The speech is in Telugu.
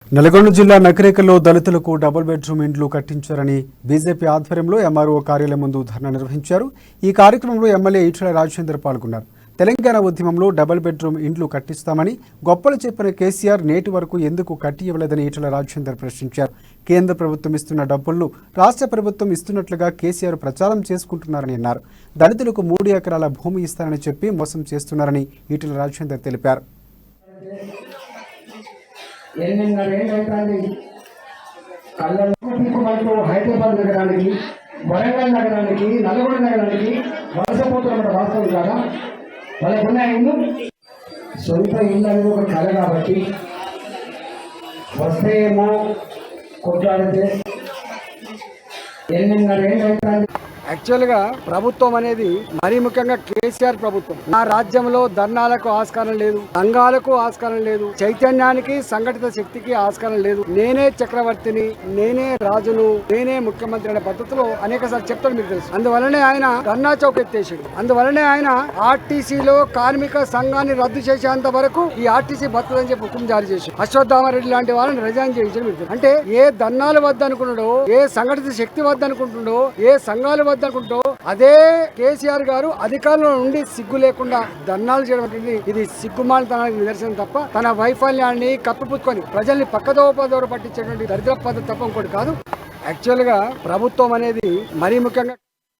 నల్గొండ జిల్లా నకరేకల్లో దళితులకు డబుల్ బెడ్రూమ్ ఇండ్లు కట్టించారని బీజేపీ ఆధ్వర్యంలో ఎంఆర్ఓ కార్యాలయం ముందు ధర్నా నిర్వహించారు. ఈ కార్యక్రమంలో ఎమ్మెల్యే ఈటెల రాజేందర్ పాల్గొన్నారు. తెలంగాణ ఉద్యమంలో డబుల్ బెడ్రూమ్ ఇండ్లు కట్టిస్తామని గొప్పలు చెప్పిన కేసీఆర్ నేటి వరకు ఎందుకు కట్టి ఇవ్వలేదని ఈటెల రాజేందర్ ప్రశ్నించారు. కేంద్ర ప్రభుత్వం ఇస్తున్న డబ్బులను రాష్ట్ర ప్రభుత్వం ఇస్తున్నట్లుగా కేసీఆర్ ప్రచారం చేసుకుంటున్నారని అన్నారు. దళితులకు 3 ఎకరాల భూమి ఇస్తారని చెప్పి మోసం చేస్తున్నారని ఈటెల రాజేందర్ తెలిపారు. 8.5 ఏళ్ళైంది కళ్ళకు హైదరాబాద్ నగరానికి, వరంగల్ నగరానికి, నల్గొండ నగరానికి వలసపోతున్నమాట వాస్తవం కాదా? వాళ్ళకున్న ఇల్లు సొంత ఇల్లు అనేది ఒక కళ కాబట్టి వస్తే ఏమో కొట్లాడితే 8.5 ఏళ్ళైంది. యాక్చువల్గా ప్రభుత్వం అనేది మరీ ముఖ్యంగా కేసీఆర్ ప్రభుత్వం నా రాజ్యంలో ధర్నాలకు ఆస్కారం లేదు, సంఘాలకు ఆస్కారం లేదు, చైతన్యానికి సంఘటిత శక్తికి ఆస్కారం లేదు. నేనే చక్రవర్తిని, నేనే రాజును, నేనే ముఖ్యమంత్రి అనే పద్ధతిలో అనేకసార్లు చెప్తాడు మీకు తెలుసు. అందువలనే ఆయన ధర్నా చౌక్ ఎత్తేసాడు. అందువలనే ఆయన ఆర్టీసీలో కార్మిక సంఘాన్ని రద్దు చేసేంత వరకు ఈ ఆర్టీసీ బతుకుదని చెప్పి హుకుం జారీ చేశాడు. అశ్వత్థామరెడ్డి లాంటి వాళ్ళని రిజైన్ చేయించాడు మీకు తెలుసు. అంటే ఏ ధర్నాలు వద్దనుకున్నాడో, ఏ సంఘటిత శక్తి వద్దనుకుంటుండో, ఏ సంఘాలు అనుకుంటూ అదే కేసీఆర్ గారు అధికారంలో నుండి సిగ్గు లేకుండా ధర్నాలు చేయడం ఇది సిగ్గుమాలితనానికి నిదర్శనం తప్ప తన వైఫల్యాన్ని కప్పిపుచ్చుకొని ప్రజల్ని పక్కదోవ పట్టించేటువంటి దరిద్ర పద్ధతి తప్ప ఇంకోటి కాదు. యాక్చువల్ గా ప్రభుత్వం అనేది మరీ ముఖ్యంగా